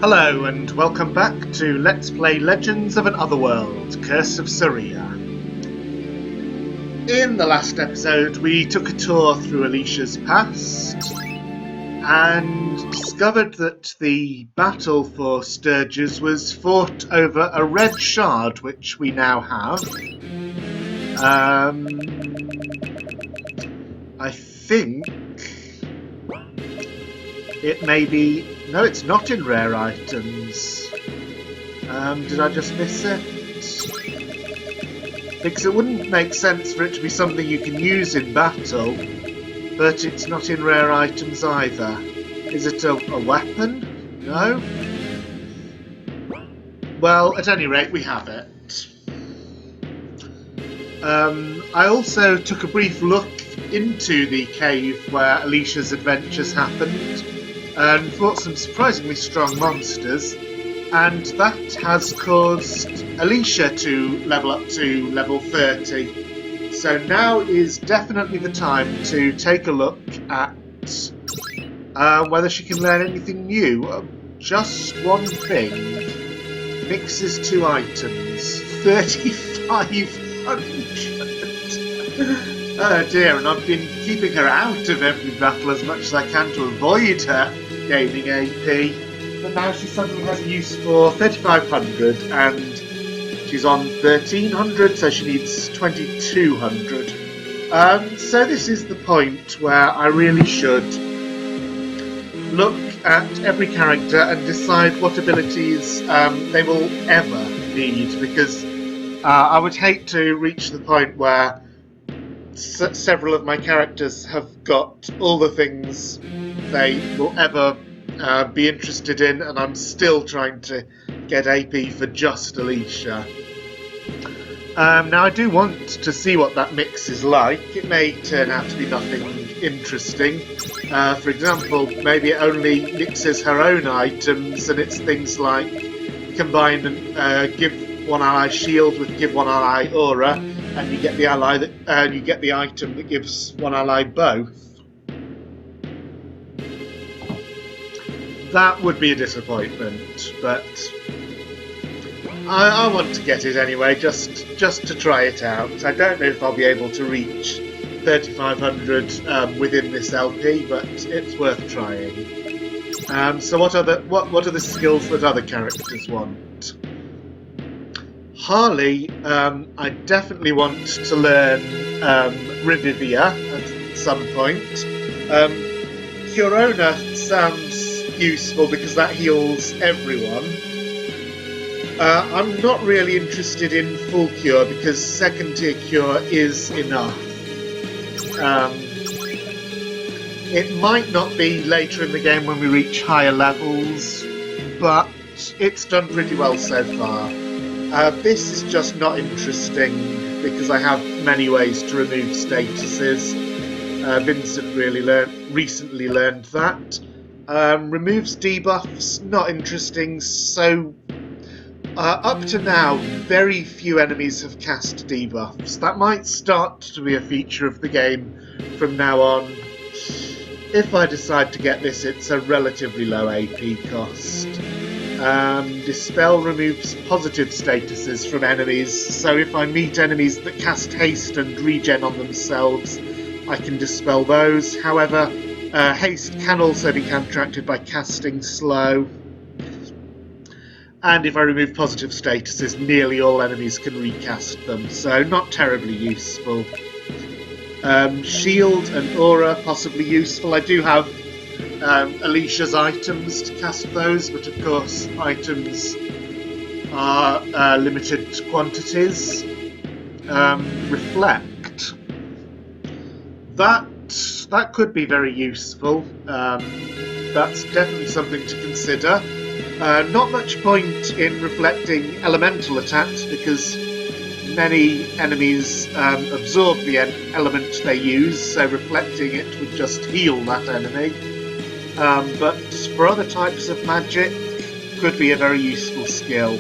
Hello and welcome back to Let's Play Legends of an Otherworld, Curse of Saria. In the last episode we took a tour through Alicia's past and discovered that the battle for Sturges was fought over a red shard, which we now have. I think it may be... No, it's not in rare items. Did I just miss it? Because it wouldn't make sense for it to be something you can use in battle, but it's not in rare items either. Is it a weapon? No? Well, at any rate, we have it. I also took a brief look into the cave where Alicia's adventures happened and fought some surprisingly strong monsters, and that has caused Alicia to level up to level 30. So now is definitely the time to take a look at whether she can learn anything new. Just one thing. Mixes 2 items. 3,500! Oh dear, and I've been keeping her out of every battle as much as I can to avoid her gaining AP. But now she suddenly has a use for 3,500 and she's on 1,300, so she needs 2,200. So this is the point where I really should look at every character and decide what abilities they will ever need, because I would hate to reach the point where several of my characters have got all the things they will ever be interested in, and I'm still trying to get AP for just Alicia. Now I do want to see what that mix is like. It may turn out to be nothing interesting. For example, maybe it only mixes her own items, and it's things like combine and give one ally shield with give one ally aura, and you get the ally that you get the item that gives one ally both. That would be a disappointment, but I want to get it anyway, just to try it out. I don't know if I'll be able to reach 3,500 within this LP, but it's worth trying. So what are the skills that other characters want? Harley, I definitely want to learn Revivia at some point. Curona sounds useful because that heals everyone. I'm not really interested in full cure because second tier cure is enough. It might not be later in the game when we reach higher levels, but it's done pretty well so far. This is just not interesting because I have many ways to remove statuses. Vincent recently learned that. Removes debuffs, not interesting. So up to now, very few enemies have cast debuffs. That might start to be a feature of the game from now on. If I decide to get this, it's a relatively low AP cost. Dispel removes positive statuses from enemies, so if I meet enemies that cast haste and regen on themselves, I can dispel those. However, haste can also be counteracted by casting slow. And if I remove positive statuses, nearly all enemies can recast them, so not terribly useful. Shield and aura, possibly useful. I do have Alicia's items to cast those, but of course items are limited quantities. Reflect. That could be very useful. That's definitely something to consider. Not much point in reflecting elemental attacks because many enemies absorb the element they use, so reflecting it would just heal that enemy. But for other types of magic, could be a very useful skill.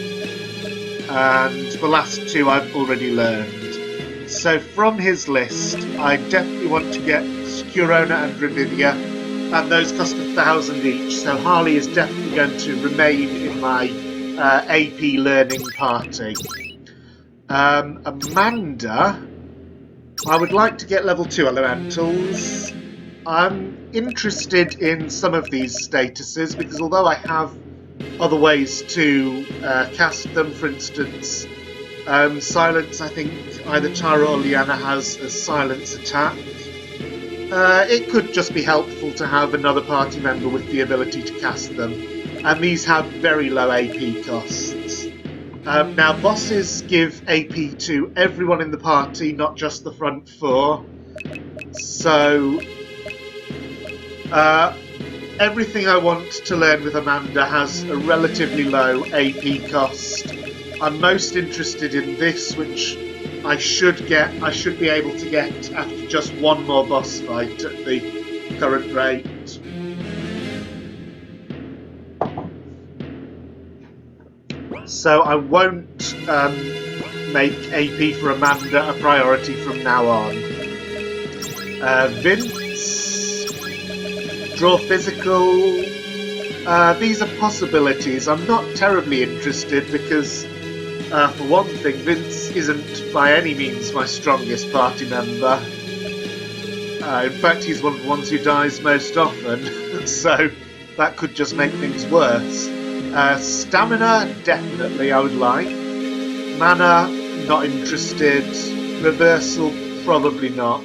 And the last two I've already learned. So from his list, I definitely want to get Curona and Revivia, and those cost 1,000 each, so Harley is definitely going to remain in my AP learning party. Amanda, I would like to get level 2 elementals. I'm interested in some of these statuses because although I have other ways to cast them, for instance, Silence, I think either Tara or Liana has a Silence attack. It could just be helpful to have another party member with the ability to cast them, and these have very low AP costs. Now, bosses give AP to everyone in the party, not just the front 4. So, everything I want to learn with Amanda has a relatively low AP cost. I'm most interested in this, which I should be able to get after just one more boss fight at the current rate. So I won't make AP for Amanda a priority from now on. Vince, draw physical. These are possibilities. I'm not terribly interested because, for one thing, Vince isn't by any means my strongest party member. In fact, he's one of the ones who dies most often, so that could just make things worse. Stamina, definitely I would like. Mana, not interested. Reversal, probably not.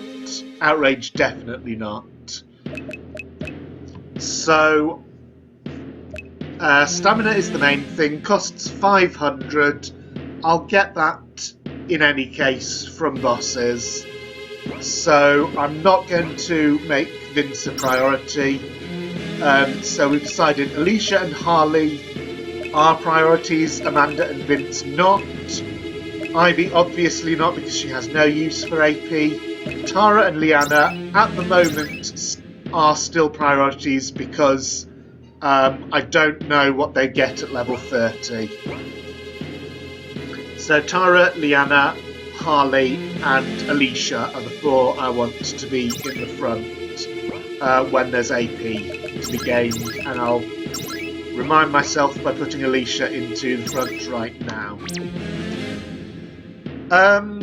Outrage, definitely not. So, stamina is the main thing, costs 500. I'll get that in any case from bosses. So I'm not going to make Vince a priority. So we've decided Alicia and Harley are priorities, Amanda and Vince not. Ivy obviously not because she has no use for AP. Tara and Liana at the moment are still priorities because I don't know what they get at level 30. So Tara, Liana, Harley and Alicia are the 4 I want to be in the front when there's AP to be gained, and I'll remind myself by putting Alicia into the front right now.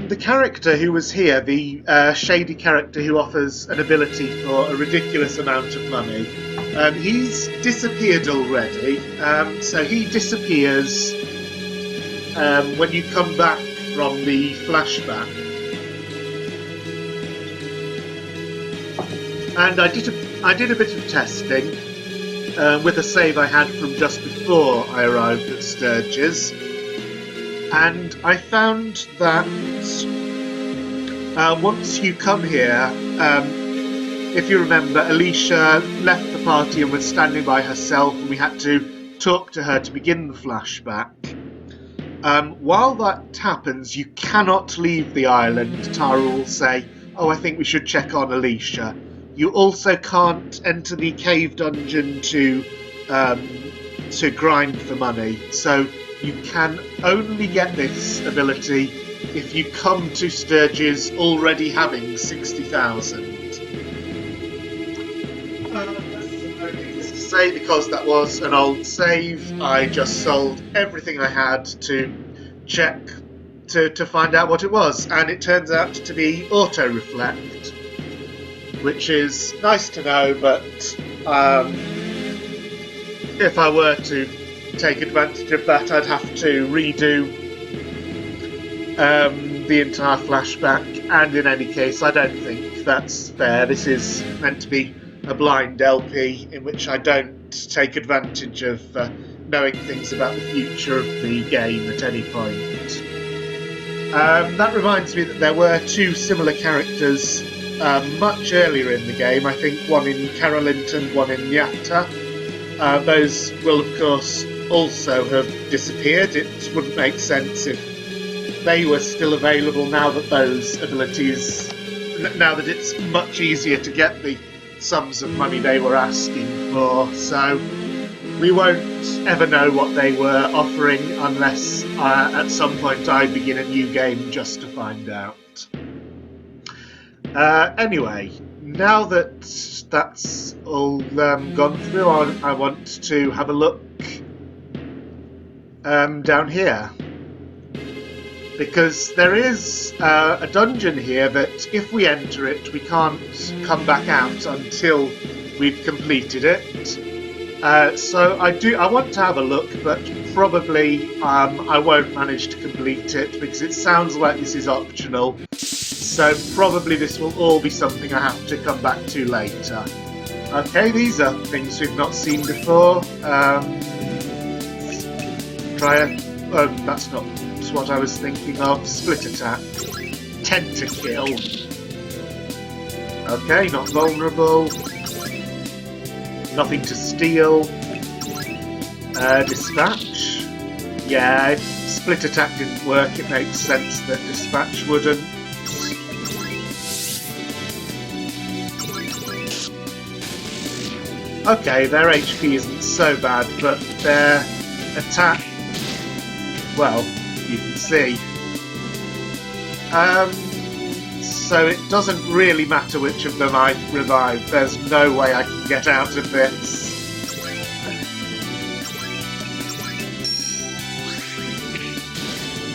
The character who was here, the shady character who offers an ability for a ridiculous amount of money, he's disappeared already. So he disappears when you come back from the flashback. And I did a bit of testing with a save I had from just before I arrived at Sturges. And I found that once you come here, if you remember, Alicia left the party and was standing by herself, and we had to talk to her to begin the flashback. While that happens, you cannot leave the island. Tara will say, "Oh, I think we should check on Alicia." You also can't enter the cave dungeon to grind for money. So you can only get this ability if you come to Sturges already having 60,000. Needless to say, because that was an old save, I just sold everything I had to check to find out what it was, and it turns out to be auto reflect, which is nice to know, but if I were to take advantage of that, I'd have to redo the entire flashback, and in any case, I don't think that's fair. This is meant to be a blind LP in which I don't take advantage of knowing things about the future of the game at any point. That reminds me that there were 2 similar characters much earlier in the game, I think one in Carolynton, one in Nyata. Those will of course also have disappeared. It wouldn't make sense if they were still available now that those abilities, now that it's much easier to get the sums of money they were asking for. So we won't ever know what they were offering unless at some point I begin a new game just to find out. Anyway, now that that's all gone through, I want to have a look down here. Because there is a dungeon here that if we enter it, we can't come back out until we've completed it. So I want to have a look, but probably I won't manage to complete it because it sounds like this is optional. So probably this will all be something I have to come back to later. Okay, these are things we've not seen before. That's not what I was thinking of. Split attack. Tentakill. Okay, not vulnerable. Nothing to steal. Dispatch. Yeah, if split attack didn't work, it makes sense that dispatch wouldn't. Okay, their HP isn't so bad, but their attack, well, you can see. So it doesn't really matter which of them I revive. There's no way I can get out of this.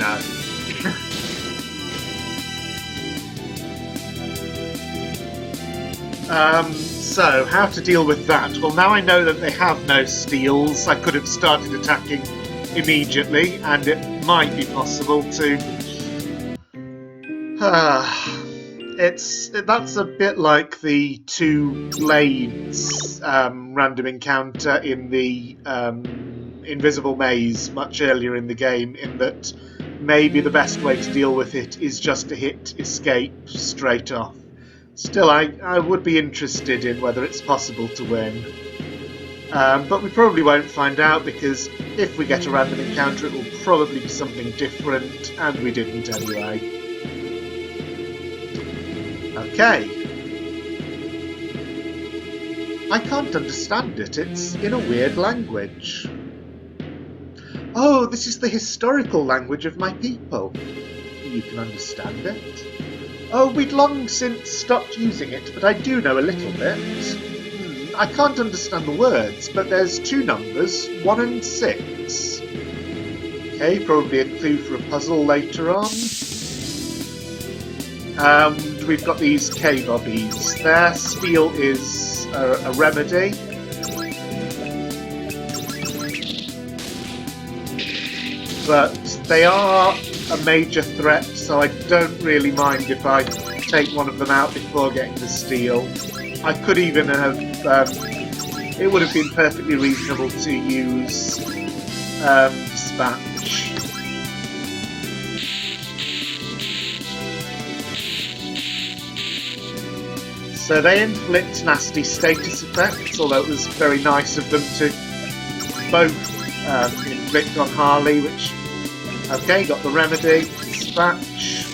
No. So, how to deal with that? Well, now I know that they have no steals. I could have started attacking immediately, and it might be possible to... That's a bit like the 2 blades random encounter in the Invisible Maze much earlier in the game, in that maybe the best way to deal with it is just to hit escape straight off. Still, I would be interested in whether it's possible to win. But we probably won't find out, because if we get a random encounter it will probably be something different, and we didn't anyway. Okay. I can't understand it. It's in a weird language. Oh, this is the historical language of my people. You can understand it. Oh, we'd long since stopped using it, but I do know a little bit. I can't understand the words, but there's 2 numbers, 1 and 6. Okay, probably a clue for a puzzle later on. And we've got these K-bobbies. Their steal is a remedy. But they are a major threat, so I don't really mind if I take one of them out before getting the steal. I could even have... it would have been perfectly reasonable to use dispatch. So they inflict nasty status effects, although it was very nice of them to both inflict on Harley, which... Okay, got the remedy, dispatch.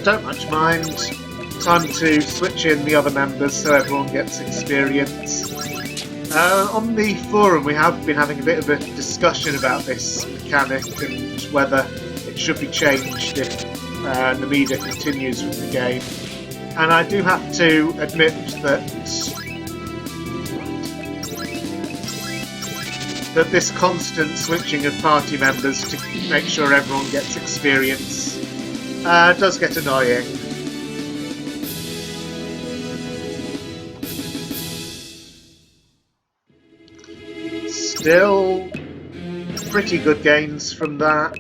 Don't much mind. Time to switch in the other members so everyone gets experience. On the forum we have been having a bit of a discussion about this mechanic and whether it should be changed if Namida continues with the game. And I do have to admit that this constant switching of party members to make sure everyone gets experience does get annoying. Still, pretty good gains from that.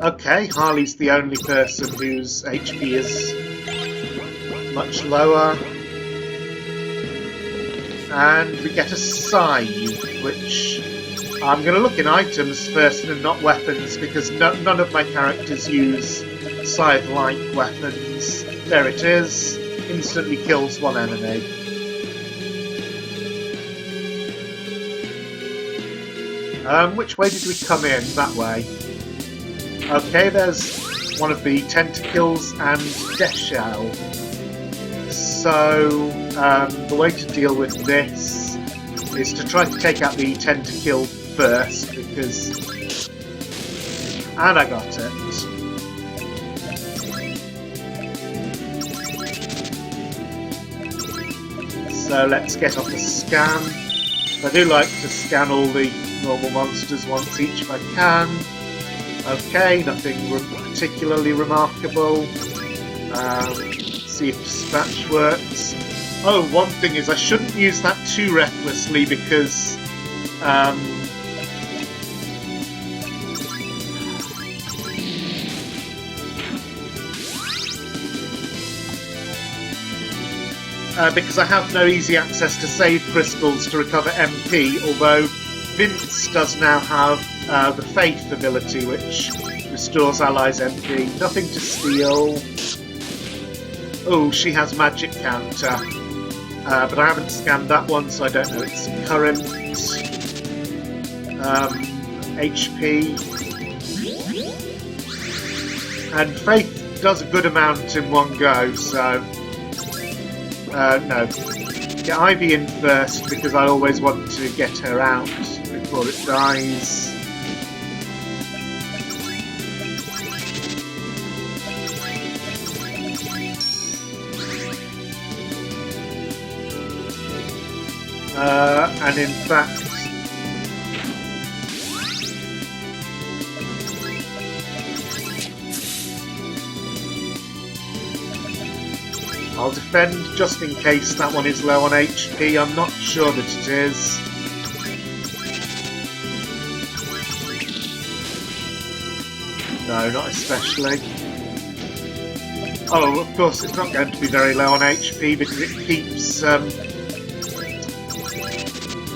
Okay, Harley's the only person whose HP is much lower. And we get a scythe, which I'm going to look in items first and not weapons, because none of my characters use scythe-like weapons. There it is. Instantly kills 1 enemy. Which way did we come in? That way. Okay, there's one of the tentacles and death shell. So the way to deal with this is to try to take out the tentacle first, because... And I got it. So let's get off the scan. I do like to scan all the normal monsters once each if I can. Okay, nothing particularly remarkable. See if dispatch works. Oh, one thing is I shouldn't use that too recklessly because because I have no easy access to save crystals to recover MP, although Vince does now have the Faith ability, which restores allies MP. Nothing to steal. Oh, she has magic counter, but I haven't scanned that one, so I don't know its current HP. And Faith does a good amount in one go, so... no. Get Ivy in first, because I always want to get her out before it dies. And in fact... I'll defend just in case that one is low on HP. I'm not sure that it is. No, not especially. Oh, of course it's not going to be very low on HP because it keeps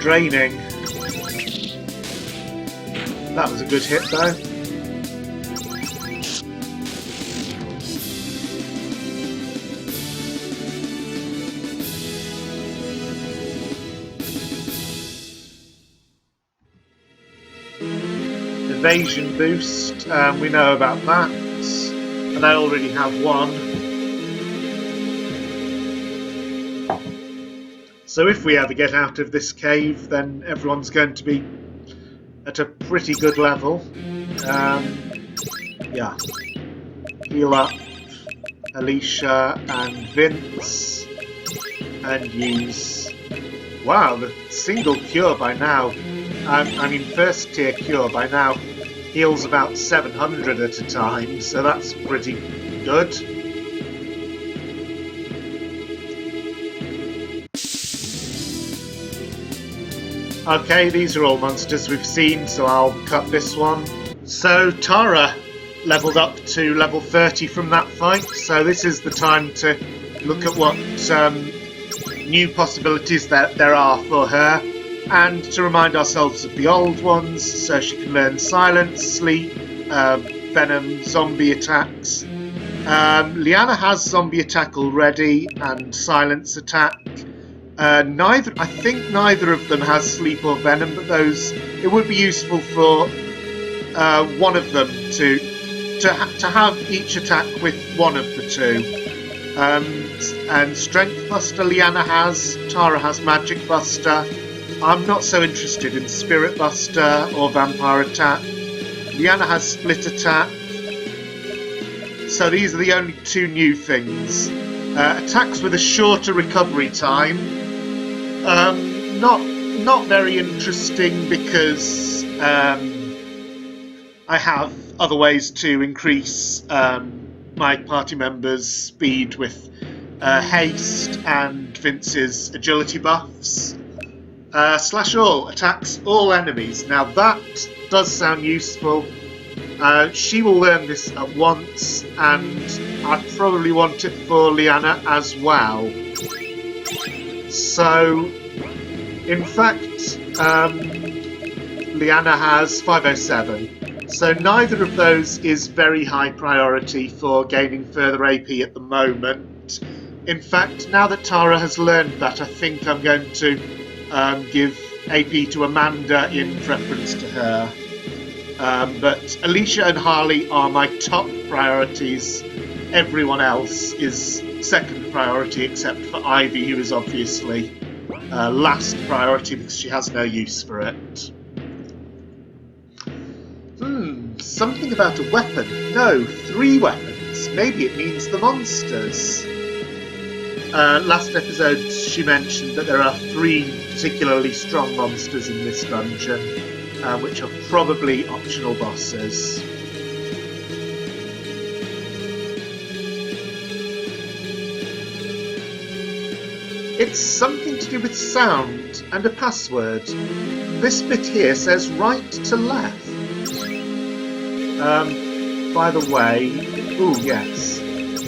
draining. That was a good hit though. Evasion boost, we know about that, and I already have one. So if we ever get out of this cave, then everyone's going to be at a pretty good level. Yeah. Heal up Alicia and Vince, and use... Wow, the single cure by now. I mean, first tier cure by now heals about 700 at a time, so that's pretty good. Okay, these are all monsters we've seen, so I'll cut this one. So Tara leveled up to level 30 from that fight, so this is the time to look at what new possibilities that there are for her, and to remind ourselves of the old ones, so she can learn silence, sleep, venom, zombie attacks. Liana has zombie attack already and silence attack. I think neither of them has sleep or venom, but those, it would be useful for one of them to have each attack with one of the two. And Strength Buster Liana has, Tara has Magic Buster. I'm not so interested in Spirit Buster or Vampire Attack. Liana has Split Attack. So these are the only two new things. Attacks with a shorter recovery time. Not very interesting because I have other ways to increase my party members' speed with haste and Vince's agility buffs. Slash all attacks all enemies. Now that does sound useful. She will learn this at once, and I probably want it for Liana as well. So, in fact, Liana has 507. So neither of those is very high priority for gaining further AP at the moment. In fact, now that Tara has learned that, I think I'm going to give AP to Amanda in preference to her. But Alicia and Harley are my top priorities. Everyone else is second priority, except for Ivy, who is obviously last priority because she has no use for it. Something about a weapon. No, 3 weapons. Maybe it means the monsters. Last episode she mentioned that there are 3 particularly strong monsters in this dungeon, which are probably optional bosses. It's something to do with sound and a password. This bit here says right to left. By the way, ooh yes,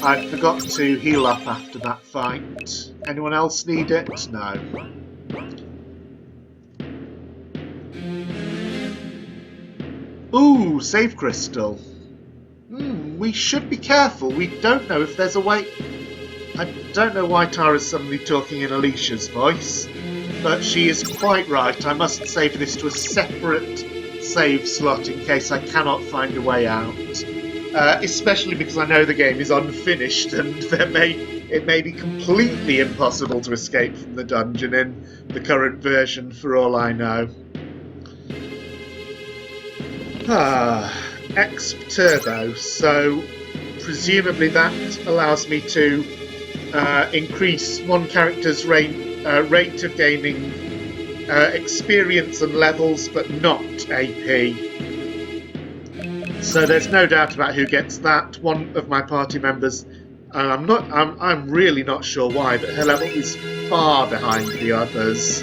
I forgot to heal up after that fight. Anyone else need it? No. Ooh, save crystal. We should be careful. We don't know if there's a way... I don't know why Tara's suddenly talking in Alicia's voice, but she is quite right. I must save this to a separate save slot in case I cannot find a way out. Especially because I know the game is unfinished and it may be completely impossible to escape from the dungeon in the current version for all I know. Exp Turbo, so presumably that allows me to increase one character's rate of gaining experience and levels, but not AP. So there's no doubt about who gets that. One of my party members, and I'm really not sure why, but her level is far behind the others.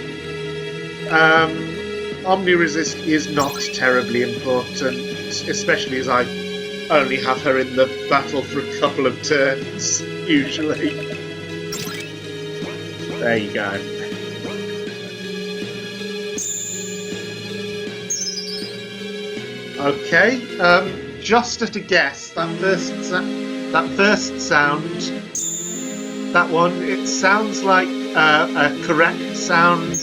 Omni-resist is not terribly important, especially as I only have her in the battle for a couple of turns, usually. There you go. Okay, just at a guess, that first sound, that one, it sounds like a correct sound,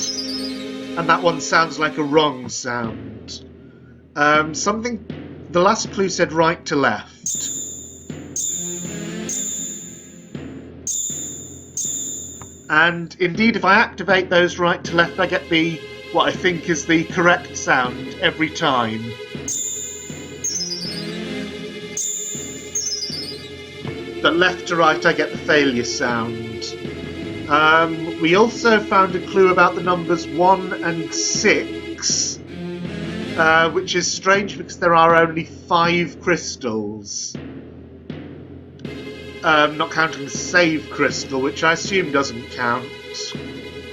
and that one sounds like a wrong sound. The last clue said right to left. And indeed, if I activate those right to left, I get what I think is the correct sound every time. But left to right, I get the failure sound. We also found a clue about the numbers 1 and 6, which is strange because there are only 5 crystals. Not counting the save crystal, which I assume doesn't count.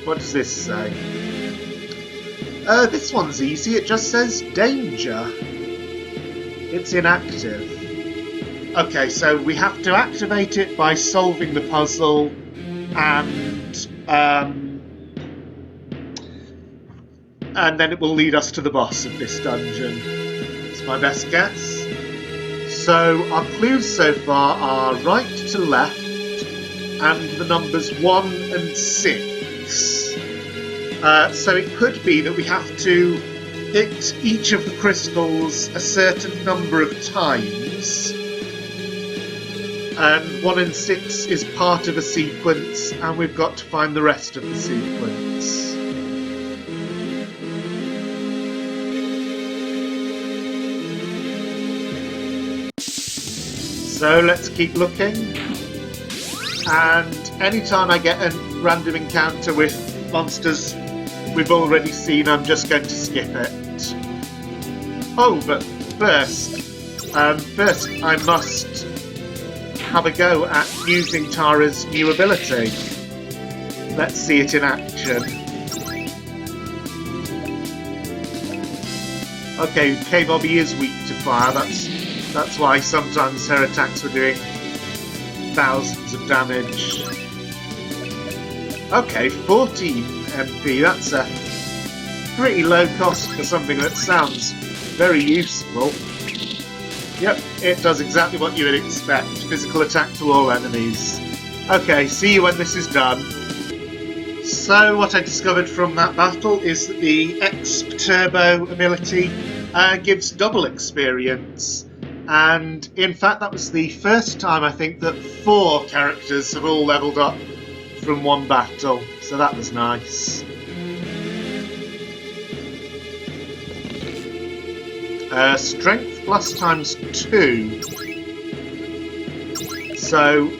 What does this say? This one's easy. It just says danger. It's inactive. Okay, so we have to activate it by solving the puzzle, and then it will lead us to the boss of this dungeon. It's my best guess. So our clues so far are right to left and the numbers 1 and 6. So it could be that we have to hit each of the crystals a certain number of times. And 1 and 6 is part of a sequence, and we've got to find the rest of the sequence. So let's keep looking, and anytime I get a random encounter with monsters we've already seen, I'm just going to skip it. Oh, but first I must have a go at using Tara's new ability. Let's see it in action. Okay, K-Bobby is weak to fire, that's why sometimes her attacks were doing thousands of damage. Okay, 14 MP, that's a pretty low cost for something that sounds very useful. Yep, it does exactly what you would expect. Physical attack to all enemies. Okay, see you when this is done. So what I discovered from that battle is that the Exp Turbo ability gives double experience. And in fact that was the first time I think that 4 characters have all leveled up from one battle. So that was nice. Strength plus times 2. So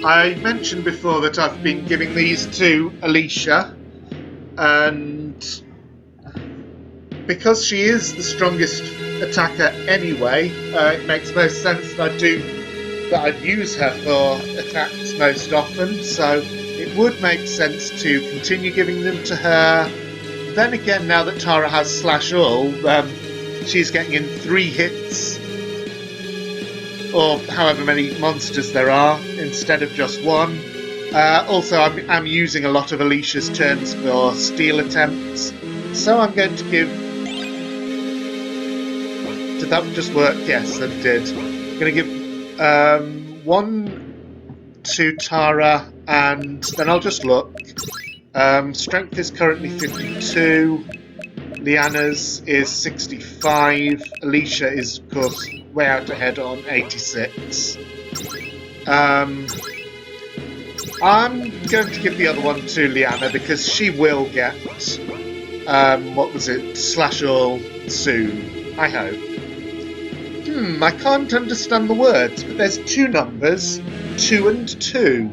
I mentioned before that I've been giving these to Alicia, and because she is the strongest attacker anyway, it makes most sense that I'd use her for attacks most often, so it would make sense to continue giving them to her. Then again, now that Tara has Slash All, she's getting in 3 hits, or however many monsters there are, instead of just 1. Also, I'm using a lot of Alicia's turns for steal attempts, so I'm going to give... Did that just work? Yes, that did. I'm going to give 1 to Tara, and then I'll just look. Strength is currently 52. Liana's is 65. Alicia is, of course, way out ahead on 86. I'm going to give the other one to Liana because she will get, what was it, Slash All soon, I hope. I can't understand the words, but there's 2 numbers, 2 and 2.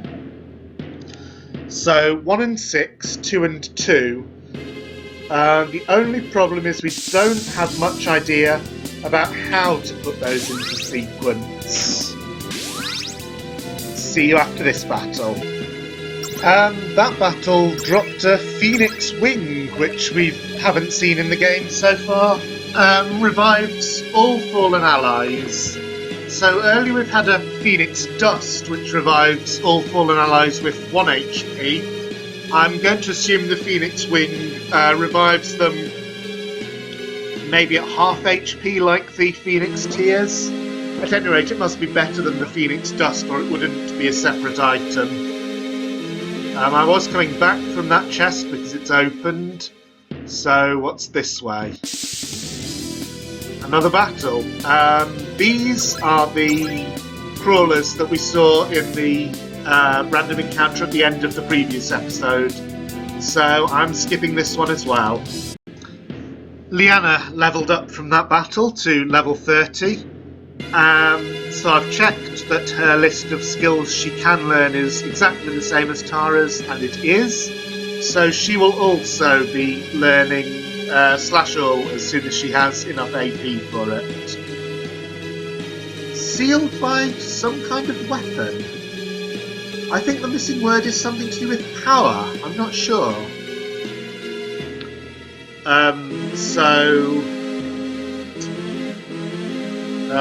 So 1 and 6, 2 and 2. The only problem is we don't have much idea about how to put those into sequence. See you after this battle. That battle dropped a Phoenix Wing, which we haven't seen in the game so far. Revives all fallen allies. So earlier we've had a Phoenix Dust, which revives all fallen allies with 1 HP. I'm going to assume the Phoenix Wing revives them maybe at half HP like the Phoenix Tears. At any rate, it must be better than the Phoenix Dust or it wouldn't be a separate item. I was coming back from that chest because it's opened. So what's this way? Another battle. These are the crawlers that we saw in the random encounter at the end of the previous episode. So I'm skipping this one as well. Liana leveled up from that battle to level 30. So I've checked that her list of skills she can learn is exactly the same as Tara's, and it is. So she will also be learning Slash All as soon as she has enough AP for it. Sealed by some kind of weapon. I think the missing word is something to do with power. I'm not sure.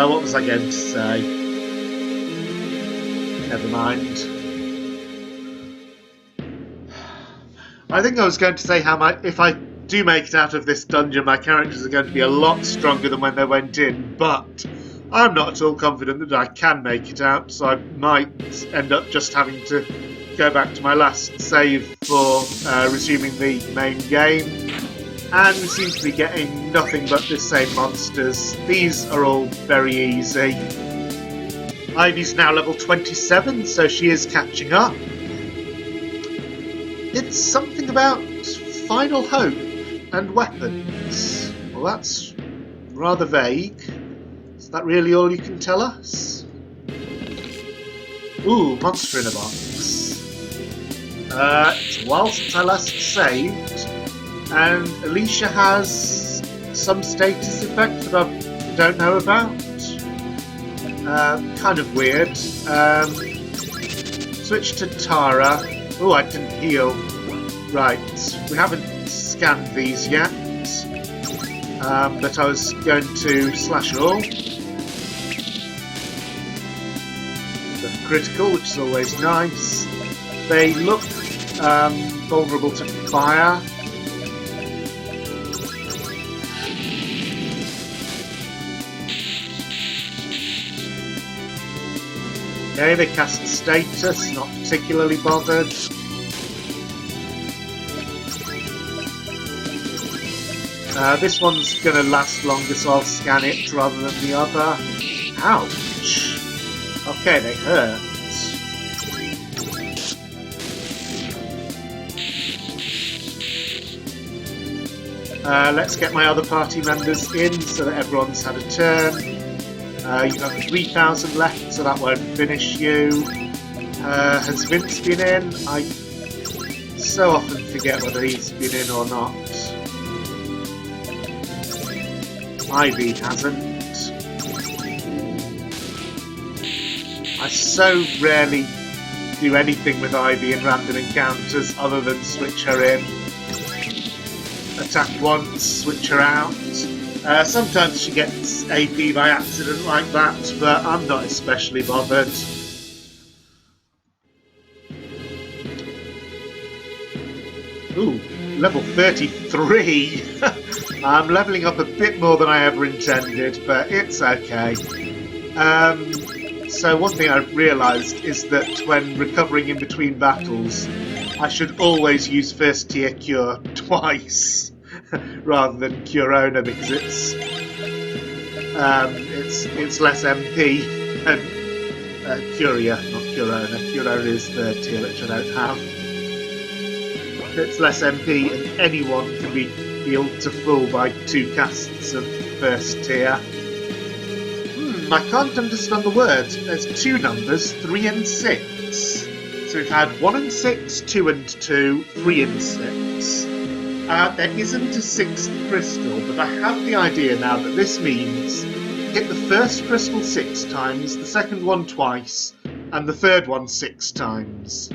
What was I going to say? Never mind. I think I was going to say how if I do make it out of this dungeon, my characters are going to be a lot stronger than when they went in, but I'm not at all confident that I can make it out, so I might end up just having to go back to my last save for resuming the main game. And we seem to be getting nothing but the same monsters. These are all very easy. Ivy's now level 27, so she is catching up. It's something about final hope and weapons. Well, that's rather vague. Is that really all you can tell us? Ooh, monster in a box. It's a while since I last saved. And Alicia has some status effect that I don't know about. Kind of weird. Switch to Tara. Oh, I didn't heal. Right, we haven't scanned these yet. But I was going to Slash All. The critical, which is always nice. They look vulnerable to fire. Okay, they cast status, not particularly bothered. This one's going to last longer, so I'll scan it rather than the other. Ouch! Okay, they hurt. Let's get my other party members in so that everyone's had a turn. You've got 3,000 left, so that won't finish you. Has Vince been in? I so often forget whether he's been in or not. Ivy hasn't. I so rarely do anything with Ivy in random encounters other than switch her in. Attack once, switch her out. Sometimes she gets AP by accident like that, but I'm not especially bothered. Ooh, level 33! I'm levelling up a bit more than I ever intended, but it's okay. So one thing I've realised is that when recovering in between battles, I should always use first tier cure twice rather than Curona, because it's less MP and Curia, not Curona. Curona is third tier, which I don't have. It's less MP and anyone can be healed to full by 2 casts of first tier. I can't understand the words. There's 2 numbers, 3 and 6. So we've had 1 and 6, 2 and 2, 3 and 6. There isn't a 6th crystal, but I have the idea now that this means hit the first crystal 6 times, the second one twice, and the third one 6 times.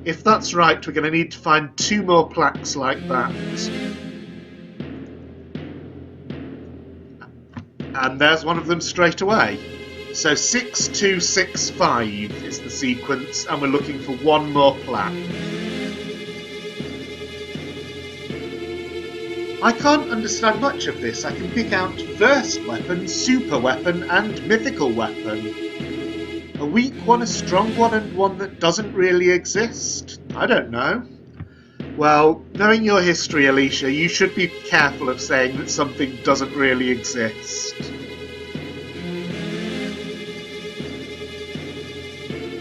If that's right, we're going to need to find 2 more plaques like that. And there's one of them straight away. So 6265 is the sequence, and we're looking for 1 more plaque. I can't understand much of this. I can pick out first weapon, super weapon, and mythical weapon. A weak one, a strong one, and one that doesn't really exist? I don't know. Well, knowing your history, Alicia, you should be careful of saying that something doesn't really exist.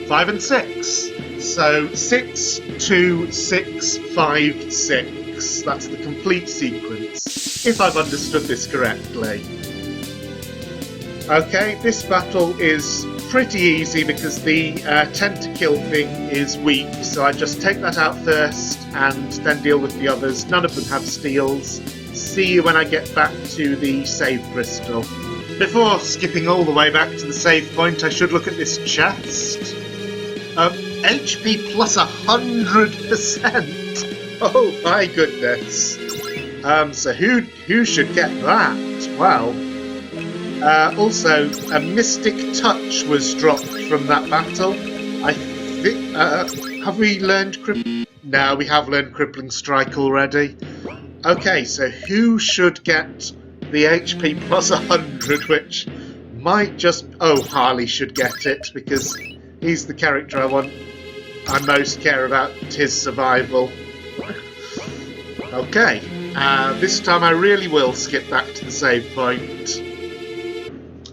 5 and 6. So 6, 2, 6, 5, 6. That's the complete sequence, if I've understood this correctly. Okay, this battle is pretty easy because the tentakill thing is weak, so I just take that out first and then deal with the others. None of them have steals. See you when I get back to the save crystal. Before skipping all the way back to the save point, I should look at this chest. HP plus 100%! Oh my goodness! So who should get that? Well, also, a Mystic Touch was dropped from that battle. I think... have we learned No, we have learned Crippling Strike already. Okay, so who should get the HP plus 100, which might just... Oh, Harley should get it, because he's the character I most care about his survival. Okay, this time I really will skip back to the save point.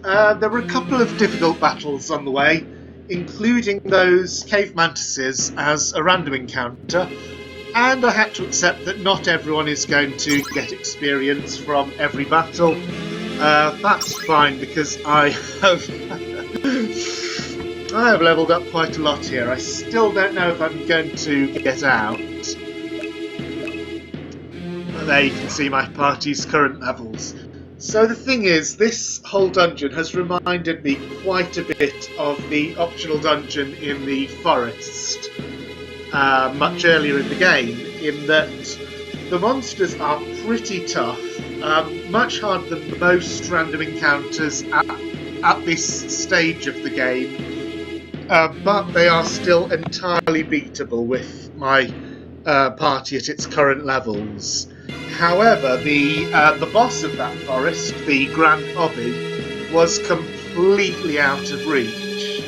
There were a couple of difficult battles on the way, including those cave mantises as a random encounter, and I had to accept that not everyone is going to get experience from every battle. That's fine, because I have levelled up quite a lot here. I still don't know if I'm going to get out. But there you can see my party's current levels. So the thing is, this whole dungeon has reminded me quite a bit of the optional dungeon in the forest much earlier in the game, in that the monsters are pretty tough, much harder than most random encounters at this stage of the game, but they are still entirely beatable with my party at its current levels. However, the boss of that forest, the Grand Hobby, was completely out of reach.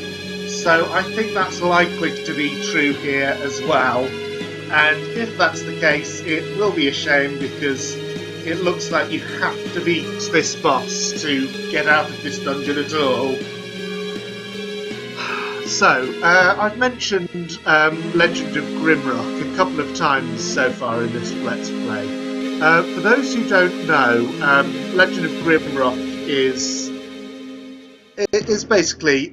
So I think that's likely to be true here as well. And if that's the case, it will be a shame, because it looks like you have to beat this boss to get out of this dungeon at all. So, I've mentioned Legend of Grimrock a couple of times so far in this Let's Play. For those who don't know, Legend of Grimrock is basically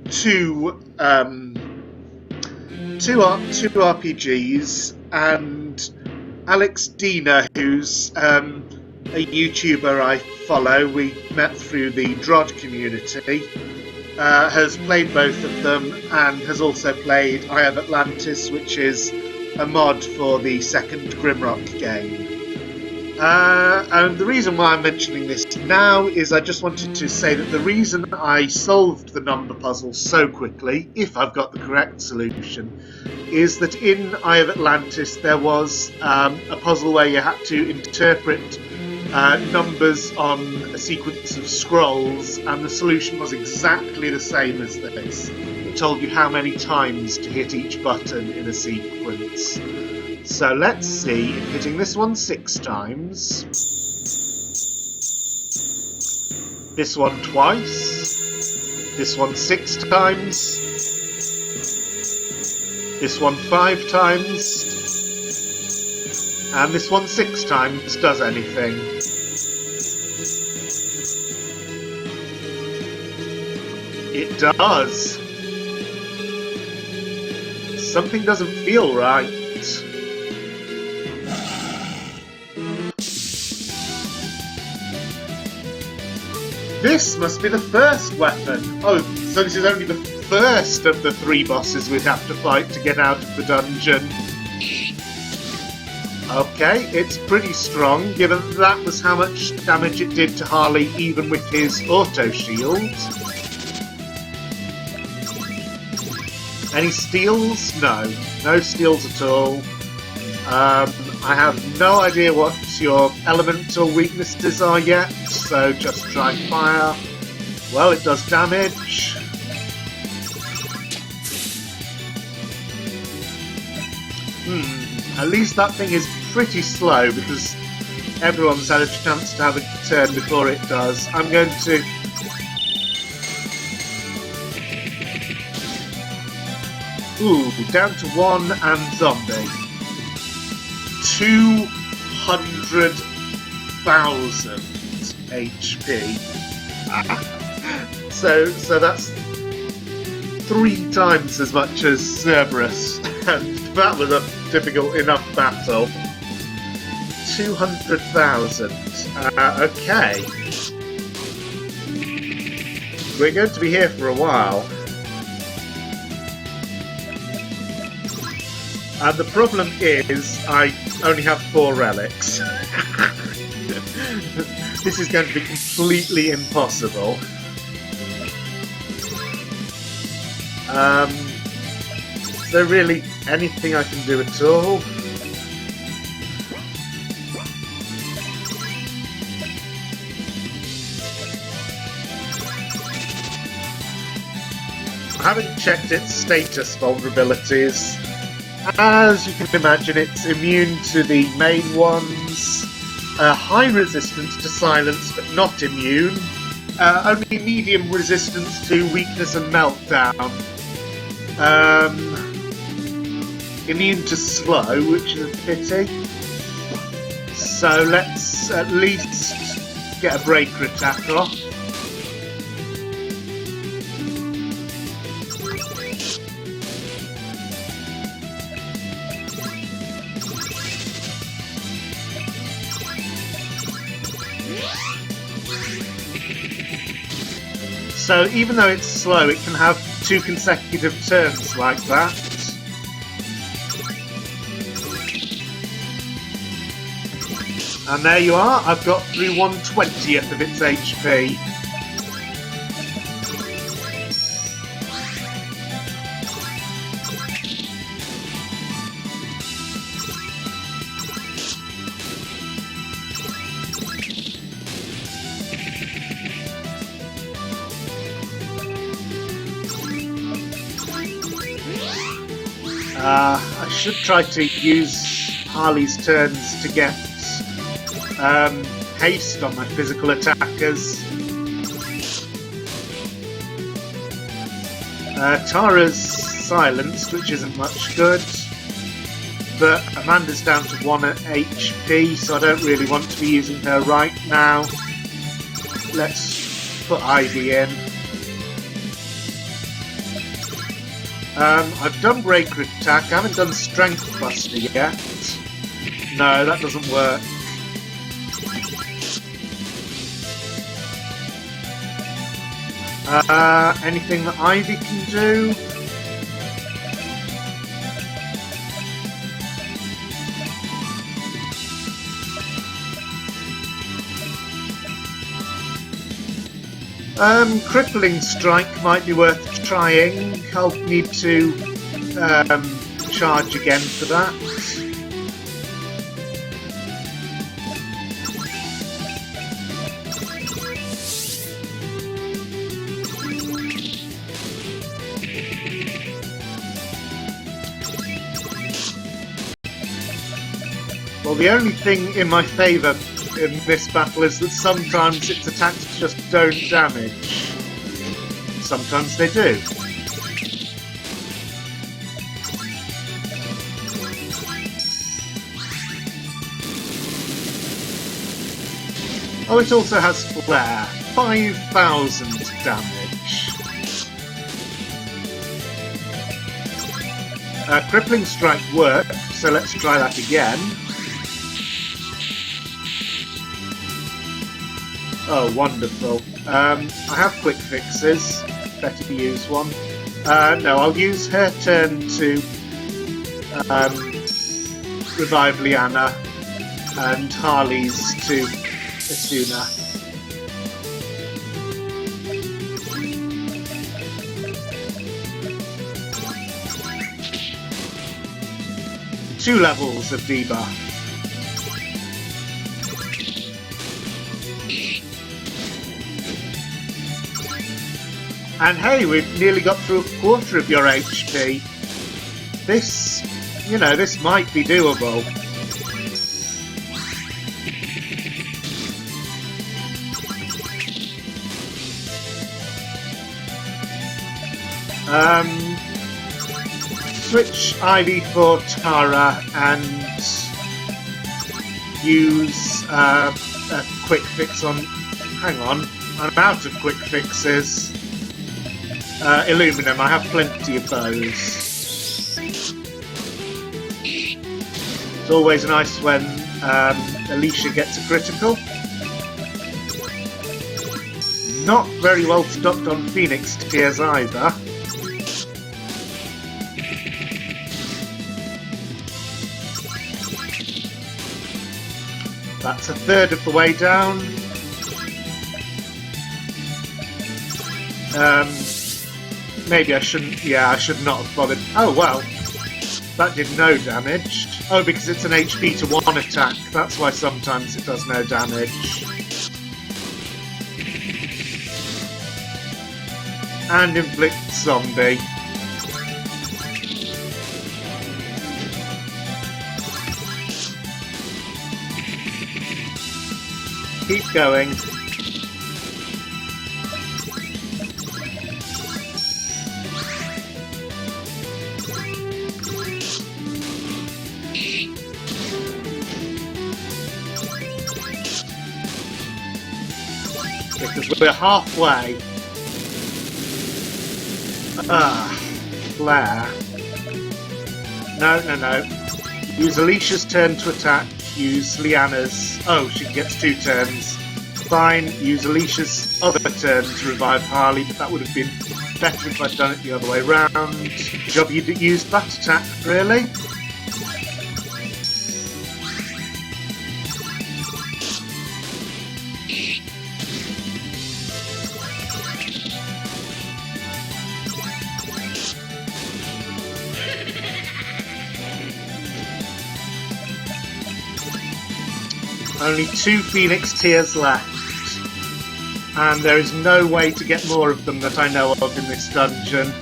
two RPGs, and Alex Dina, who's a YouTuber I follow, we met through the Drod community, has played both of them and has also played Eye of Atlantis, which is a mod for the second Grimrock game. And the reason why I'm mentioning this now is I just wanted to say that the reason I solved the number puzzle so quickly, if I've got the correct solution, is that in Eye of Atlantis there was a puzzle where you had to interpret numbers on a sequence of scrolls, and the solution was exactly the same as this. It told you how many times to hit each button in a sequence. So let's see if hitting this one 6 times, this one twice, this one 6 times, this one 5 times, and this one 6 times does anything. It does. Something doesn't feel right. This must be the first weapon. Oh, so this is only the first of the 3 bosses we'd have to fight to get out of the dungeon. Okay, it's pretty strong, given that was how much damage it did to Harley even with his auto shield. Any steals? No. No steals at all. I have no idea what your elemental weaknesses are yet, so just try fire. Well, it does damage. At least that thing is pretty slow, because everyone's had a chance to have a turn before it does. I'm going to... Ooh, down to 1 and zombie. 200,000 HP. So that's 3 times as much as Cerberus, and that was a difficult enough battle. 200,000. Okay. We're going to be here for a while. And the problem is, I only have 4 relics. This is going to be completely impossible. Is there really anything I can do at all? I haven't checked its status vulnerabilities. As you can imagine, it's immune to the main ones, high resistance to silence but not immune, only medium resistance to weakness and meltdown, immune to slow, which is a pity, so let's at least get a breaker attack off. So even though it's slow, it can have 2 consecutive turns like that. And there you are, I've got through 1/20th of its HP. I should try to use Harley's turns to get haste on my physical attackers. Tara's silenced, which isn't much good, but Amanda's down to 1 HP, so I don't really want to be using her right now. Let's put Ivy in. I've done Breaker Attack, I haven't done Strength Buster yet. No, that doesn't work. Anything that Ivy can do? Crippling Strike might be worth trying. I'll need to charge again for that. Well, the only thing in my favour in this battle is that sometimes its attacks just don't damage. Sometimes they do. Oh, it also has Flare. 5,000 damage. Crippling Strike worked, so let's try that again. Oh, wonderful. I have quick fixes. Better to use one. No, I'll use her turn to revive Liana and Harley's to Asuna. Two levels of debuff. And hey, we've nearly got through a quarter of your HP. This, you know, this might be doable. Switch Ivy for Tara and use a quick fix on... Hang on, I'm out of quick fixes. Illuminum, I have plenty of those. It's always nice when Alicia gets a critical. Not very well stocked on Phoenix Tears either. That's a third of the way down. Maybe I shouldn't... Yeah, I should not have bothered. Oh, well. That did no damage. Oh, because it's an HP to 1 attack. That's why sometimes it does no damage. And inflict zombie. Keep going. Because we're halfway. Flare. No. Use Alicia's turn to attack. Use Liana's... Oh, she gets 2 turns. Fine, use Alicia's other turn to revive Harley, but that would have been better if I'd done it the other way round. Good job you used that attack, really. Only 2 Phoenix Tears left, and there is no way to get more of them that I know of in this dungeon.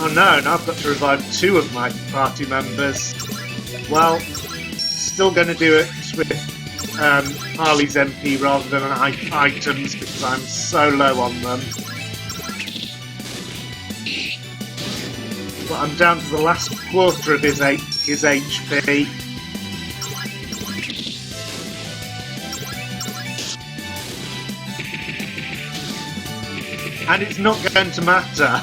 Oh no, now I've got to revive 2 of my party members. Well, still going to do it with Harley's MP rather than items because I'm so low on them. But I'm down to the last quarter of his HP. And it's not going to matter.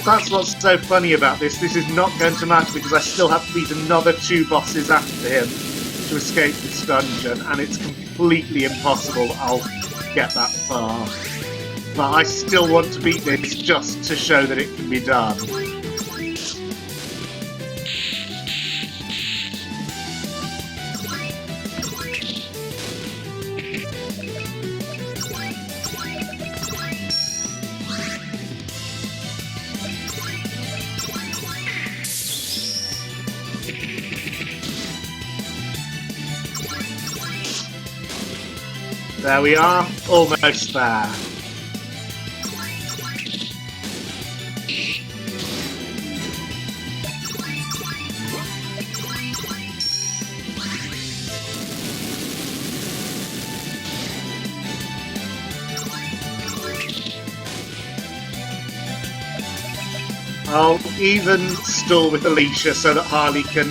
That's what's so funny about this. This is not going to matter because I still have to beat another 2 bosses after him to escape this dungeon, and it's completely impossible I'll get that far. But I still want to beat this just to show that it can be done. There we are, almost there. I'll even stall with Alicia so that Harley can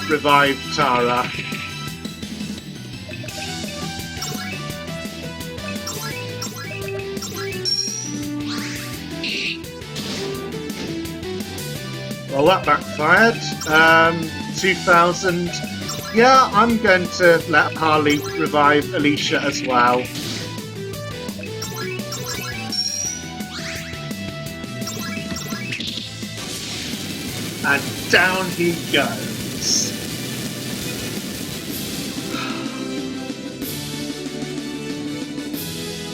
revive Tara. Well, that backfired. 2,000. Yeah, I'm going to let Harley revive Alicia as well. And down he goes.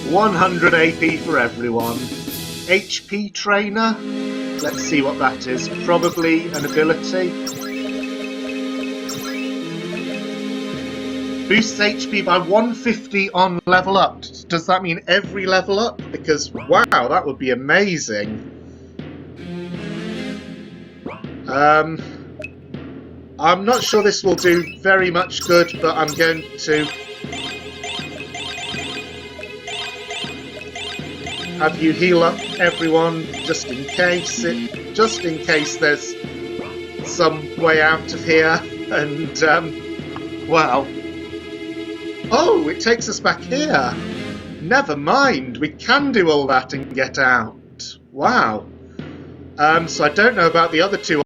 $100 AP for everyone. HP trainer? Let's see what that is. Probably an ability. Boosts HP by 150 on level up. Does that mean every level up? Because, wow, that would be amazing. I'm not sure this will do very much good, but I'm going to have you heal up everyone just in case there's some way out of here. And well, oh, it takes us back here. Never mind, we can do all that and get out. Wow. So I don't know about the other 2.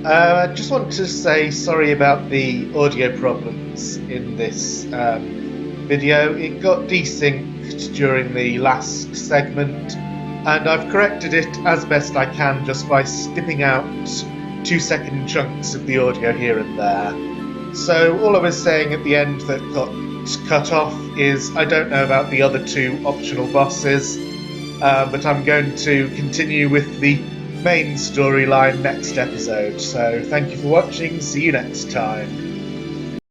I just want to say sorry about the audio problems in this video. It got desynced during the last segment, and I've corrected it as best I can just by snipping out 2-second chunks of the audio here and there. So all I was saying at the end that got cut off is I don't know about the other 2 optional bosses, but I'm going to continue with the main storyline next episode. So thank you for watching, see you next time.